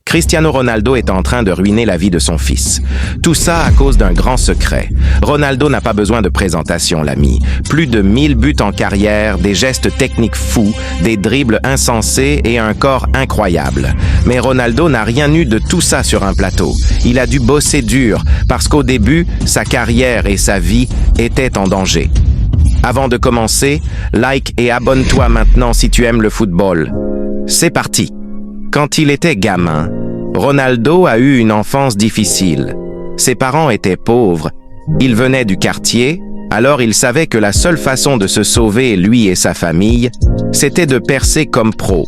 Cristiano Ronaldo est en train de ruiner la vie de son fils. Tout ça à cause d'un grand secret. Ronaldo n'a pas besoin de présentation, l'ami. Plus de 1000 buts en carrière, des gestes techniques fous, des dribbles insensés et un corps incroyable. Mais Ronaldo n'a rien eu de tout ça sur un plateau. Il a dû bosser dur parce qu'au début, sa carrière et sa vie étaient en danger. Avant de commencer, like et abonne-toi maintenant si tu aimes le football. C'est parti! Quand il était gamin, Ronaldo a eu une enfance difficile. Ses parents étaient pauvres, il venait du quartier, alors il savait que la seule façon de se sauver, lui et sa famille, c'était de percer comme pro.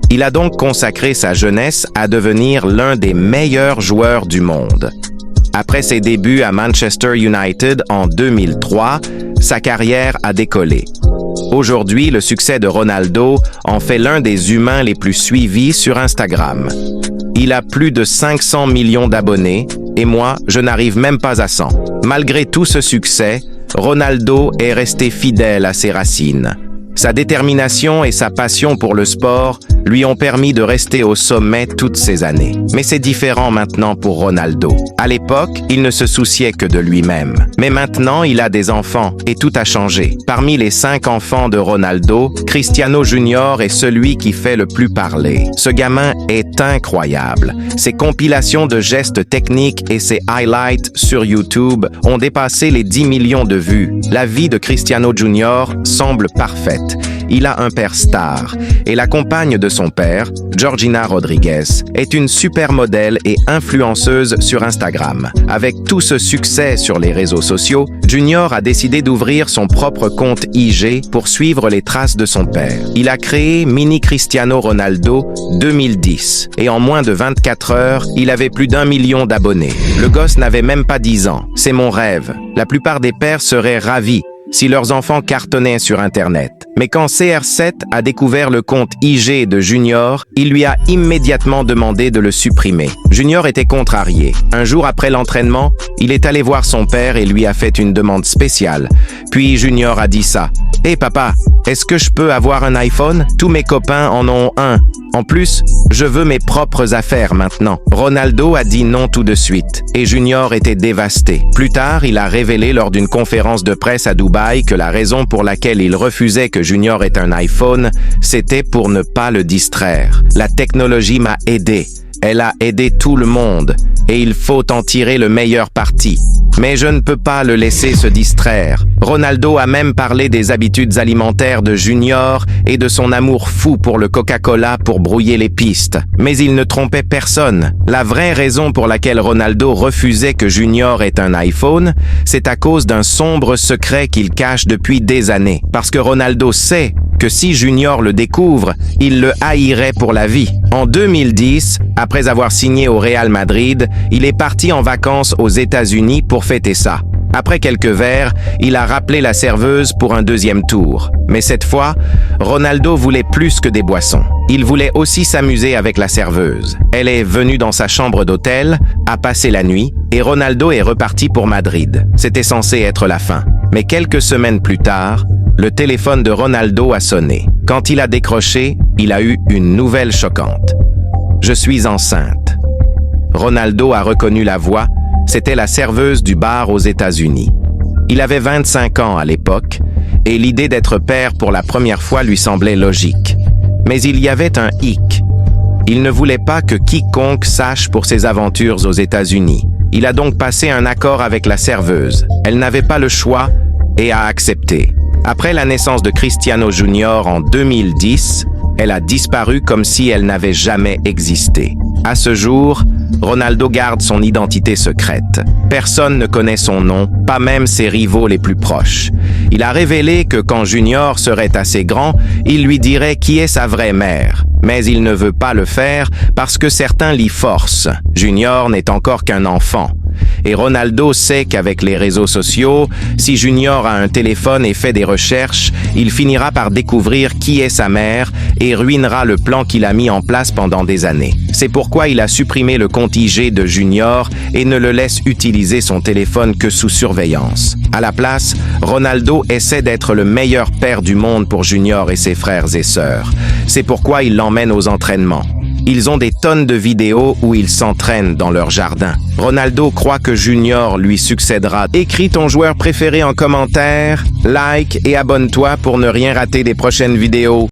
Il a donc consacré sa jeunesse à devenir l'un des meilleurs joueurs du monde. Après ses débuts à Manchester United en 2003, sa carrière a décollé. Aujourd'hui, le succès de Ronaldo en fait l'un des humains les plus suivis sur Instagram. Il a plus de 500 millions d'abonnés et moi, je n'arrive même pas à 100. Malgré tout ce succès, Ronaldo est resté fidèle à ses racines. Sa détermination et sa passion pour le sport lui ont permis de rester au sommet toutes ces années. Mais c'est différent maintenant pour Ronaldo. À l'époque, il ne se souciait que de lui-même. Mais maintenant, il a des enfants et tout a changé. Parmi les 5 enfants de Ronaldo, Cristiano Junior est celui qui fait le plus parler. Ce gamin est incroyable. Ses compilations de gestes techniques et ses highlights sur YouTube ont dépassé les 10 millions de vues. La vie de Cristiano Junior semble parfaite. Il a un père star et la compagne de son père, Georgina Rodriguez, est une supermodèle et influenceuse sur Instagram. Avec tout ce succès sur les réseaux sociaux, Junior a décidé d'ouvrir son propre compte IG pour suivre les traces de son père. Il a créé Mini Cristiano Ronaldo 2010 et en moins de 24 heures, il avait plus d'1 million d'abonnés. Le gosse n'avait même pas 10 ans. C'est mon rêve. La plupart des pères seraient ravis si leurs enfants cartonnaient sur Internet. Mais quand CR7 a découvert le compte IG de Junior, il lui a immédiatement demandé de le supprimer. Junior était contrarié. Un jour après l'entraînement, il est allé voir son père et lui a fait une demande spéciale. Puis Junior a dit ça. « Hé papa, est-ce que je peux avoir un iPhone? Tous mes copains en ont un. En plus, je veux mes propres affaires maintenant. » Ronaldo a dit non tout de suite et Junior était dévasté. Plus tard, il a révélé lors d'une conférence de presse à Dubaï que la raison pour laquelle il refusait que Junior ait un iPhone, c'était pour ne pas le distraire. La technologie m'a aidé. Elle a aidé tout le monde et il faut en tirer le meilleur parti. Mais je ne peux pas le laisser se distraire. Ronaldo a même parlé des habitudes alimentaires de Junior et de son amour fou pour le Coca-Cola pour brouiller les pistes. Mais il ne trompait personne. La vraie raison pour laquelle Ronaldo refusait que Junior ait un iPhone, c'est à cause d'un sombre secret qu'il cache depuis des années. Parce que Ronaldo sait que si Junior le découvre, il le haïrait pour la vie. En 2010, après avoir signé au Real Madrid, il est parti en vacances aux États-Unis pour fêter ça. Après quelques verres, il a rappelé la serveuse pour un deuxième tour. Mais cette fois, Ronaldo voulait plus que des boissons. Il voulait aussi s'amuser avec la serveuse. Elle est venue dans sa chambre d'hôtel, a passé la nuit, et Ronaldo est reparti pour Madrid. C'était censé être la fin. Mais quelques semaines plus tard, le téléphone de Ronaldo a sonné. Quand il a décroché, il a eu une nouvelle choquante. « Je suis enceinte. » Ronaldo a reconnu la voix. C'était la serveuse du bar aux États-Unis. Il avait 25 ans à l'époque et l'idée d'être père pour la première fois lui semblait logique. Mais il y avait un hic. Il ne voulait pas que quiconque sache pour ses aventures aux États-Unis. Il a donc passé un accord avec la serveuse. Elle n'avait pas le choix et a accepté. Après la naissance de Cristiano Junior en 2010, elle a disparu comme si elle n'avait jamais existé. À ce jour, Ronaldo garde son identité secrète. Personne ne connaît son nom, pas même ses rivaux les plus proches. Il a révélé que quand Junior serait assez grand, il lui dirait qui est sa vraie mère. Mais il ne veut pas le faire parce que certains l'y forcent. Junior n'est encore qu'un enfant. Et Ronaldo sait qu'avec les réseaux sociaux, si Junior a un téléphone et fait des recherches, il finira par découvrir qui est sa mère et ruinera le plan qu'il a mis en place pendant des années. C'est pourquoi il a supprimé le compte IG de Junior et ne le laisse utiliser son téléphone que sous surveillance. À la place, Ronaldo essaie d'être le meilleur père du monde pour Junior et ses frères et sœurs. C'est pourquoi il l'emmène aux entraînements. Ils ont des tonnes de vidéos où ils s'entraînent dans leur jardin. Ronaldo croit que Junior lui succédera. Écris ton joueur préféré en commentaire, like et abonne-toi pour ne rien rater des prochaines vidéos.